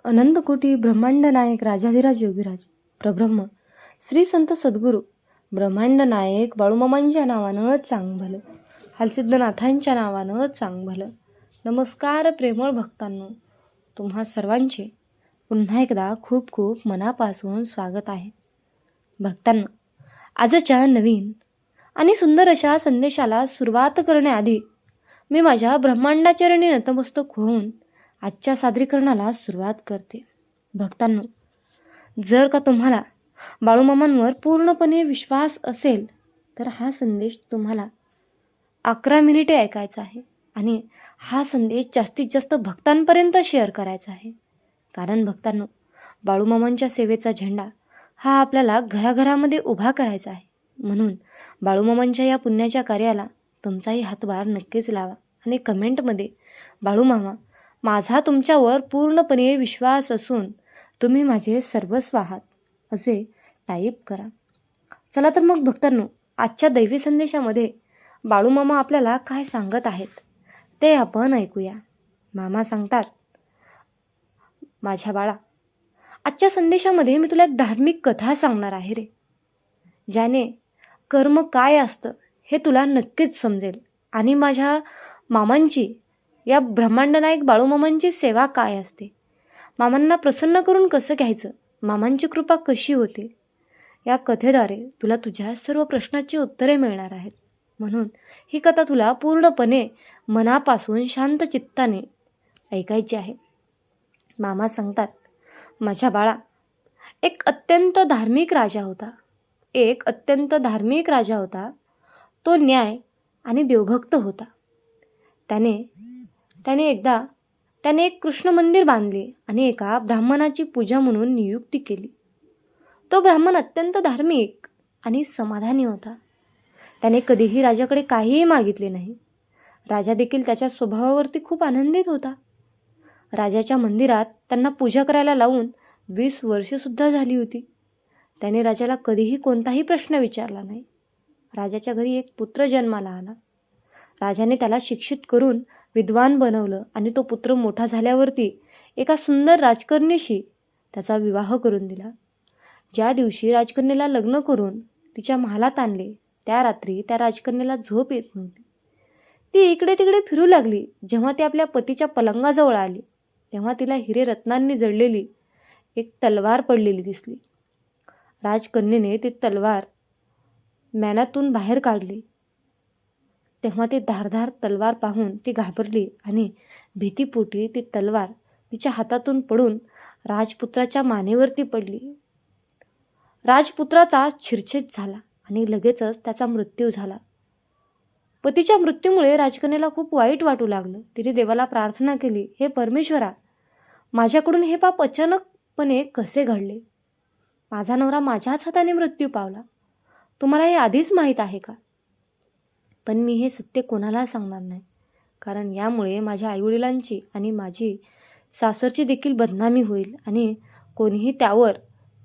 अनंत कोटी ब्रह्मांड नायक राजाधिराज योगीराज प्रब्रह्म श्री संत सद्गुरू ब्रह्मांड नायक बाळूमामांच्या नावानं चांग भलं, हलसिद्धनाथांच्या नावानं चांग भलं. नमस्कार प्रेमळ भक्तांनो, तुम्हा सर्वांचे पुन्हा एकदा खूप खूप मनापासून स्वागत आहे. भक्तांनो, आजच्या नवीन आणि सुंदर अशा संदेशाला सुरुवात करण्याआधी मी माझ्या ब्रह्मांडाचरणी नतमस्तक होऊन आजच्या सादरीकरणाला सुरुवात करते. भक्तांनो, जर का तुम्हाला बाळूमामांवर पूर्णपणे विश्वास असेल तर हा संदेश तुम्हाला 11 मिनिटे ऐकायचा आहे आणि हा संदेश जास्तीत जास्त भक्तांपर्यंत शेअर करायचा आहे. कारण भक्तांनो, बाळूमामांच्या सेवेचा झेंडा हा आपल्याला घराघरामध्ये उभा करायचा आहे. म्हणून बाळूमामांच्या या पुण्याच्या कार्याला तुमचाही हातभार नक्कीच लावा आणि कमेंटमध्ये बाळूमामा, माझा तुमच्यावर पूर्णपणे विश्वास असून तुम्ही माझे सर्वस्व आहात असे टाईप करा. चला तर मग भक्तांनो, आजच्या दैवी संदेशामध्ये बाळूमामा आपल्याला काय सांगत आहेत ते आपण ऐकूया. मामा सांगतात, माझ्या बाळा, आजच्या संदेशामध्ये मी तुला एक धार्मिक कथा सांगणार आहे रे, ज्याने कर्म काय असतं हे तुला नक्कीच समजेल आणि माझ्या मामांची, या ब्रह्मांड नायक बाळूमामांची सेवा काय असते, मामांना प्रसन्न करून कसं घ्यायचं, मामांची कृपा कशी होते, या कथेद्वारे तुला तुझ्या सर्व प्रश्नाची उत्तरे मिळणार आहेत. म्हणून ही कथा तुला पूर्णपणे मनापासून शांत चित्ताने ऐकायची आहे. मामा सांगतात, माझ्या बाळा, एक अत्यंत धार्मिक राजा होता. तो न्याय आणि देवभक्त होता. त्याने एक कृष्ण मंदिर बांधले आणि एका ब्राह्मणाची पूजा म्हणून नियुक्ती केली. तो ब्राह्मण अत्यंत धार्मिक आणि समाधानी होता. त्याने कधीही राजाकडे काहीही मागितले नाही. राजा देखील त्याच्या स्वभावावरती खूप आनंदित होता. राजाच्या मंदिरात त्यांना पूजा करायला लावून 20 वर्षेसुद्धा झाली होती. त्याने राजाला कधीही कोणताही प्रश्न विचारला नाही. राजाच्या घरी एक पुत्र जन्माला आला. राजाने त्याला शिक्षित करून विद्वान बनवलं आणि तो पुत्र मोठा झाल्यावरती एका सुंदर राजकन्येशी त्याचा विवाह करून दिला. ज्या दिवशी राजकन्येला लग्न करून तिच्या महालात आणले, त्या रात्री त्या राजकन्येला झोप येत नव्हती. ती इकडे तिकडे फिरू लागली. जेव्हा ती आपल्या पतीच्या पलंगाजवळ आली तेव्हा तिला हिरे रत्नांनी जडलेली एक तलवार पडलेली दिसली. राजकन्येने ती तलवार मॅनातून बाहेर काढली. तेव्हा ती धारधार तलवार पाहून ती घाबरली आणि भीतीपोटी ती तलवार तिच्या हातातून पडून राजपुत्राच्या मानेवरती पडली. राजपुत्राचा शिरच्छेद झाला आणि लगेचच त्याचा मृत्यू झाला. पतीच्या मृत्यूमुळे राजकन्येला खूप वाईट वाटू लागलं. तिने देवाला प्रार्थना केली, हे परमेश्वरा, माझ्याकडून हे पाप अचानकपणे कसे घडले? माझा नवरा माझ्याच हाताने मृत्यू पावला. तुम्हाला हे आधीच माहीत आहे का? पण मी हे सत्य कोणाला सांगणार नाही, कारण यामुळे माझ्या आईवडिलांची आणि माझी सासरची देखील बदनामी होईल आणि कोणीही त्यावर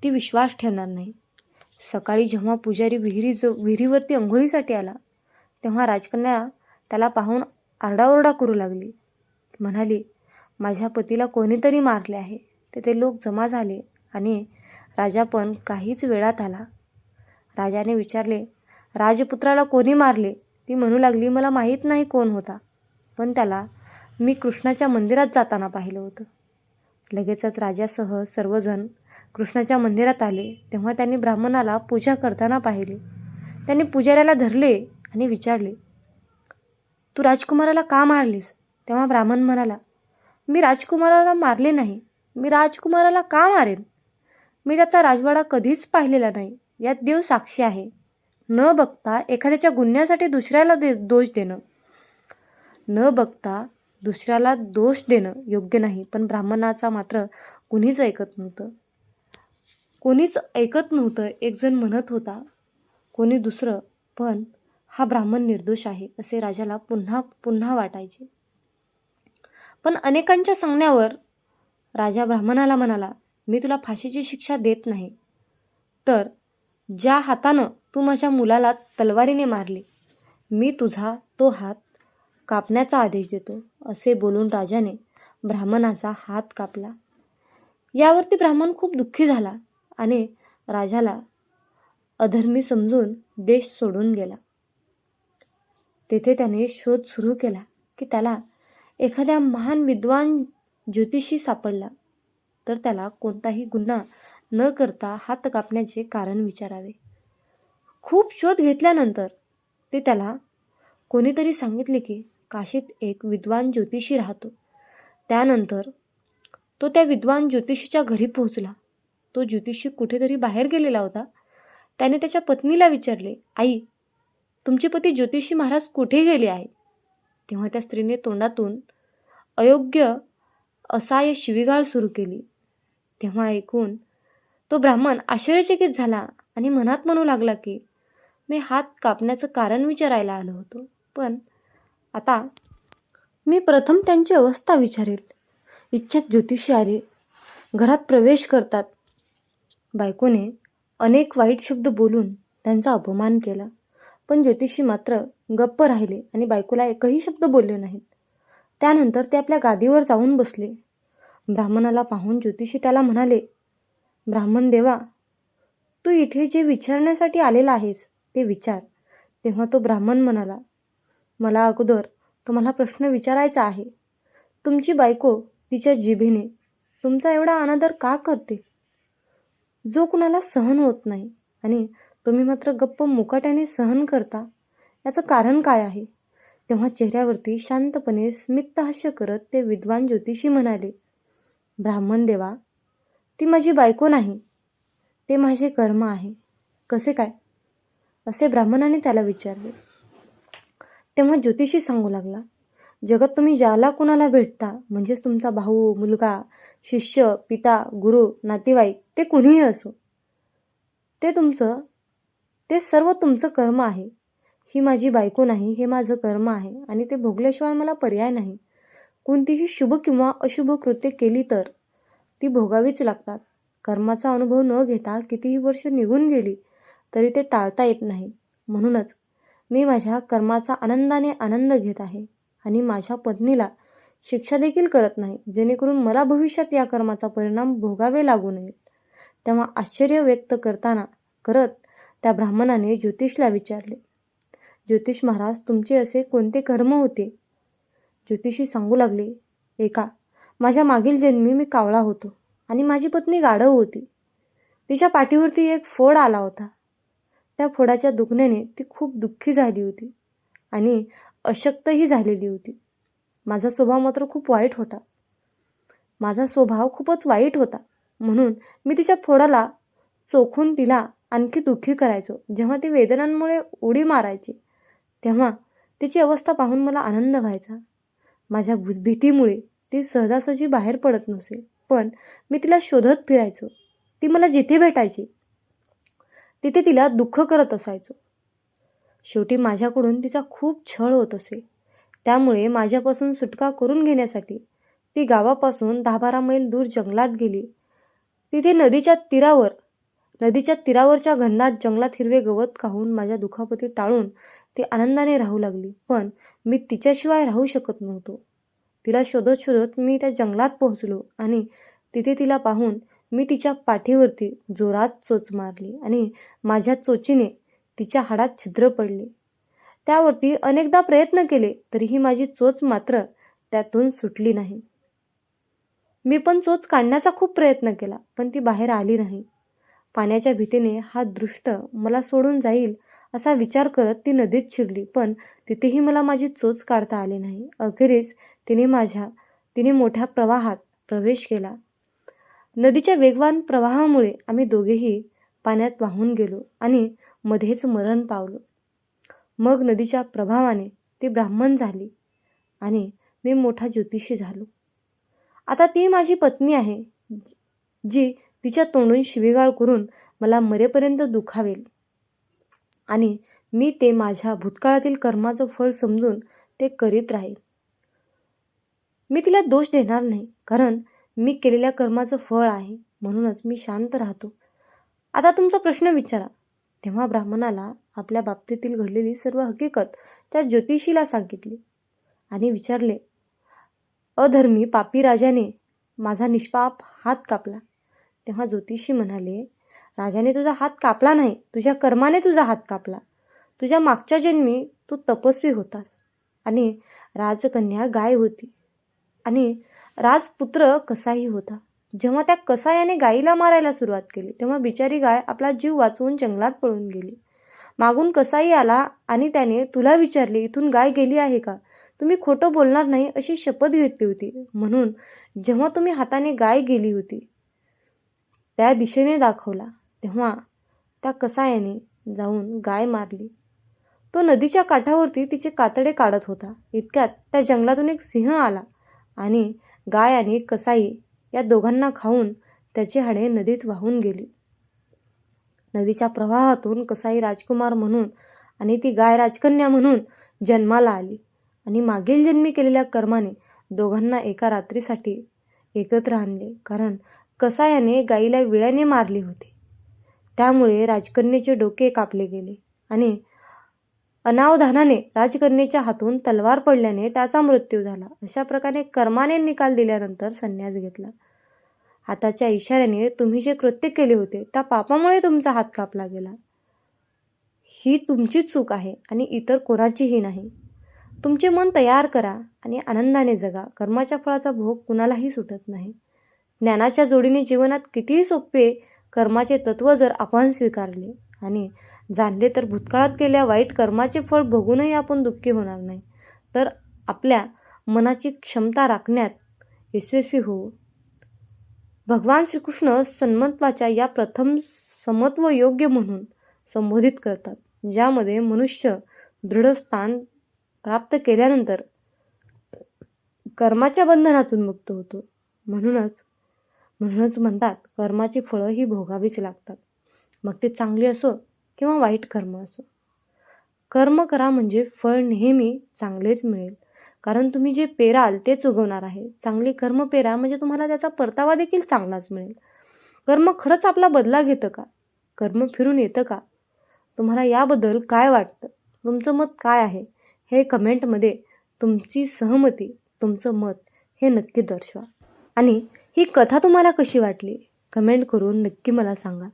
ती विश्वास ठेवणार नाही. सकाळी जेव्हा पुजारी विहिरीवरती अंघोळीसाठी आला तेव्हा राजकन्या त्याला पाहून आरडाओरडा करू लागली. म्हणाली, माझ्या पतीला कोणीतरी मारले आहे. तेथे लोक जमा झाले आणि राजा पण काहीच वेळात आला. राजाने विचारले, राजपुत्राला कोणी मारले? ती म्हणू लागली, मला माहीत नाही कोण होता, पण त्याला मी कृष्णाच्या मंदिरात जाताना पाहिलं होतं. लगेचच राजासह सर्वजण कृष्णाच्या मंदिरात आले. तेव्हा त्यांनी ब्राह्मणाला पूजा करताना पाहिले. त्यांनी पुजाऱ्याला धरले आणि विचारले, तू राजकुमाराला का मारलीस? तेव्हा ब्राह्मण म्हणाला, मी राजकुमाराला मारले नाही. मी राजकुमाराला का मारेन? मी त्याचा राजवाडा कधीच पाहिलेला नाही. यात देव साक्षी आहे. न बघता एखाद्याच्या गुन्ह्यासाठी दुसऱ्याला दोष देणं योग्य नाही. पण ब्राह्मणाचा मात्र कोणीच ऐकत नव्हतं. एक जण म्हणत होता, कोणी दुसरं, पण हा ब्राह्मण निर्दोष आहे असे राजाला पुन्हा पुन्हा वाटायचे. पण अनेकांच्या सांगण्यावर राजा ब्राह्मणाला म्हणाला, मी तुला फाशीची शिक्षा देत नाही, तर ज्या हातानं तू माझ्या मुलाला तलवारीने मारले, मी तुझा तो हात कापण्याचा आदेश देतो. असे बोलून राजाने ब्राह्मणाचा हात कापला. यावरती ब्राह्मण खूप दुःखी झाला आणि राजाला अधर्मी समजून देश सोडून गेला. तेथे त्याने शोध सुरू केला की त्याला एखाद्या महान विद्वान ज्योतिषी सापडला तर त्याला कोणताही गुन्हा न करता हात कापण्याचे कारण विचारावे. खूप शोध घेतल्यानंतर ते त्याला कोणीतरी सांगितले की काशीत एक विद्वान ज्योतिषी राहतो. त्यानंतर तो त्या विद्वान ज्योतिषीच्या घरी पोहोचला. तो ज्योतिषी कुठेतरी बाहेर गेलेला होता. त्याने त्याच्या पत्नीला विचारले, आई, तुमचे पती ज्योतिषी महाराज कुठे गेले आहे? तेव्हा त्या स्त्रीने तोंडातून अयोग्य असाय शिवीगाळ सुरू केली. तेव्हा ऐकून तो ब्राह्मण आश्चर्यचकित झाला आणि मनात म्हणू लागला की मी हात कापण्याचं कारण विचारायला आलो होतो, पण आता मी प्रथम त्यांची अवस्था विचारेल. इच्छित ज्योतिषी आले. घरात प्रवेश करतात. बायकोने अनेक वाईट शब्द बोलून त्यांचा अपमान केला, पण ज्योतिषी मात्र गप्प राहिले आणि बायकोला एकही शब्द बोलले नाहीत. त्यानंतर ते आपल्या गादीवर जाऊन बसले. ब्राह्मणाला पाहून ज्योतिषी त्याला म्हणाले, ब्राह्मण देवा, तू इथे जे विचारण्यासाठी आलेला आहेस ते विचार. तेव्हा तो ब्राह्मण म्हणाला, मला अगोदर तुम्हाला प्रश्न विचारायचा आहे. तुमची बायको तिच्या जिभेने तुमचा एवढा अनादर का करते, जो कुणाला सहन होत नाही, आणि तुम्ही मात्र गप्प मुकाट्याने सहन करता? याचं कारण काय आहे? तेव्हा चेहऱ्यावरती शांतपणे स्मितहास्य करत ते विद्वान ज्योतिषी म्हणाले, ब्राह्मण देवा, ती माझी बायको नाही, ते माझे कर्म आहे. कसे काय? असे ब्राह्मणाने त्याला विचारले. तेव्हा ज्योतिषी सांगू लागला, जगात तुम्ही ज्याला कुणाला भेटता, म्हणजेच तुमचा भाऊ, मुलगा, शिष्य, पिता, गुरु, नातेवाईक, ते कुणीही असो, ते सर्व तुमचं कर्म आहे. ही माझी बायको नाही, हे माझं कर्म आहे आणि ते भोगल्याशिवाय मला पर्याय नाही. कोणतीही शुभ किंवा अशुभ कृत्य केली तर ती भोगावीच लागतात. कर्माचा अनुभव न घेता कितीही वर्ष निघून गेली तरी ते टाळता येत नाही. म्हणूनच मी माझ्या कर्माचा आनंदाने आनंद घेत आहे आणि माझ्या पत्नीला शिक्षा देखील करत नाही, जेणेकरून मला भविष्यात या कर्माचा परिणाम भोगावे लागू नयेत. तेव्हा आश्चर्य व्यक्त करत त्या ब्राह्मणाने ज्योतिषला विचारले, ज्योतिष महाराज, तुमचे असे कोणते कर्म होते? ज्योतिषी सांगू लागले, माझ्या मागील जन्मी मी कावळा होतो आणि माझी पत्नी गाढव होती. तिच्या पाठीवरती एक फोड आला होता. त्या फोडाच्या दुखण्याने ती खूप दुःखी झाली होती आणि अशक्तही झालेली होती. माझा स्वभाव मात्र खूप वाईट होता. खूपच वाईट होता म्हणून मी तिच्या फोडाला चोखून तिला आणखी दुःखी करायचो. जेव्हा ती वेदनांमुळे उडी मारायची तेव्हा तिची अवस्था पाहून मला आनंद व्हायचा. माझ्या भीतीमुळे ती सहजासहजी बाहेर पडत नसे, पण मी तिला शोधत फिरायचो. ती मला जिथे भेटायची तिथे तिला दुःख करत असायचो. शेवटी माझ्याकडून तिचा खूप छळ होत असे. त्यामुळे माझ्यापासून सुटका करून घेण्यासाठी ती गावापासून 10-12 मैल दूर जंगलात गेली. तिथे नदीच्या तीरावरच्या घनदाट जंगलात हिरवे गवत खाऊन माझ्या दुखापती टाळून ती आनंदाने राहू लागली. पण मी तिच्याशिवाय राहू शकत नव्हतो. तिला शोधत शोधत मी त्या जंगलात पोहोचलो आणि तिथे तिला पाहून मी तिच्या पाठीवरती जोरात चोच मारली आणि माझ्या चोचीने तिच्या हाडात छिद्र पडले. त्यावरती अनेकदा प्रयत्न केले तरीही माझी चोच मात्र त्यातून सुटली नाही. मी पण चोच काढण्याचा खूप प्रयत्न केला, पण ती बाहेर आली नाही. पाण्याच्या भीतीने हा दृष्ट मला सोडून जाईल असा विचार करत ती नदीत शिरली, पण तिथेही मला माझी चोच काढता आली नाही. अखेरीस तिने मोठ्या प्रवाहात प्रवेश केला. नदीच्या वेगवान प्रवाहामुळे आम्ही दोघेही पाण्यात वाहून गेलो आणि मध्येच मरण पावलो. मग नदीच्या प्रभावाने ती ब्राह्मण झाली आणि मी मोठा ज्योतिषी झालो. आता ती माझी पत्नी आहे, जी तिच्या तोंडून शिवीगाळ करून मला मरेपर्यंत दुखावेल आणि मी ते माझ्या भूतकाळातील कर्माचं फळ समजून ते करीत राहील. मी तिला दोष देणार नाही, कारण मी केलेल्या कर्माचं फळ आहे. म्हणूनच मी शांत राहतो. आता तुमचा प्रश्न विचारा. तेव्हा ब्राह्मणाला आपल्या बाबतीतील घडलेली सर्व हकीकत त्या ज्योतिषीला सांगितली आणि विचारले, अधर्मी पापी राजाने माझा निष्पाप हात कापला. तेव्हा ज्योतिषी म्हणाले, राजाने तुझा हात कापला नाही, तुझ्या कर्माने तुझा हात कापला. तुझ्या मागच्या जन्मी तू तपस्वी होतास आणि राजकन्या गाय होती आणि राजपुत्र कसाई होता. जेव्हा त्या कसायाने गाईला मारायला सुरुवात केली तेव्हा बिचारी गाय आपला जीव वाचवून जंगलात पळून गेली. मागून कसाई आला आणि त्याने तुला विचारले, इथून गाय गेली आहे का? तुम्ही खोटं बोलणार नाही अशी शपथ घेतली होती. म्हणून जेव्हा तुम्ही हाताने गाय गेली होती त्या दिशेने दाखवला तेव्हा त्या कसायाने जाऊन गाय मारली. तो नदीच्या काठावरती तिचे कातडे काढत होता. इतक्यात त्या जंगलातून एक सिंह आला आणि गाय आणि कसाई या दोघांना खाऊन त्याची हाडे नदीत वाहून गेली. नदीच्या प्रवाहातून कसाई राजकुमार म्हणून आणि ती गाय राजकन्या म्हणून जन्माला आली आणि मागील जन्मी केलेल्या कर्माने दोघांना एका रात्रीसाठी एकत्र आणले. कारण कसायाने गाईला विळ्याने मारले होते. त्यामुळे राजकन्येचे डोके कापले गेले आणि अनावधानाने राजकन्येच्या हातून तलवार पडल्याने त्याचा मृत्यू झाला. अशा प्रकारे कर्माने निकाल दिल्यानंतर संन्यास घेतला. हाताच्या इशाऱ्याने तुम्ही जे कृत्य केले होते त्या पापामुळे तुमचा हात कापला गेला. ही तुमचीच चूक आहे आणि इतर कोणाचीही नाही. तुमचे मन तयार करा आणि आनंदाने जगा. कर्माच्या फळाचा भोग कुणालाही सुटत नाही. ज्ञानाच्या जोडीने जीवनात कितीही सोपे कर्माचे तत्त्व जर आपण स्वीकारले आणि जाणले तर भूतकाळात केलेल्या वाईट कर्माचे फळ भोगूनही आपण दुःखी होणार नाही, तर आपल्या मनाची क्षमता राखण्यात यशस्वी होऊ. भगवान श्रीकृष्ण सन्मत्वाच्या या प्रथम समत्व योग्य म्हणून संबोधित करतात, ज्यामध्ये मनुष्य दृढ स्थान प्राप्त केल्यानंतर कर्माच्या बंधनातून मुक्त होतो. म्हणूनच म्हणतात कर्माची फळं ही भोगावीच लागतात, मग ते चांगली असो किंवा वाईट कर्म असो. कर्म करा म्हणजे फळ नेहमी चांगलेच मिळेल, कारण तुम्ही जे पेराल तेच उगवणार आहे. चांगली कर्म पेरा म्हणजे तुम्हाला त्याचा परतावा देखील चांगलाच मिळेल. कर्म खरंच आपला बदला घेतं का? कर्म फिरून येतं का? तुम्हाला याबद्दल काय वाटतं? तुमचं मत काय आहे हे कमेंटमध्ये तुमची सहमती, तुमचं मत हे नक्की दर्शवा. आणि ही कथा तुम्हाला कशी वाटली कमेंट करून नक्की मला सांगा.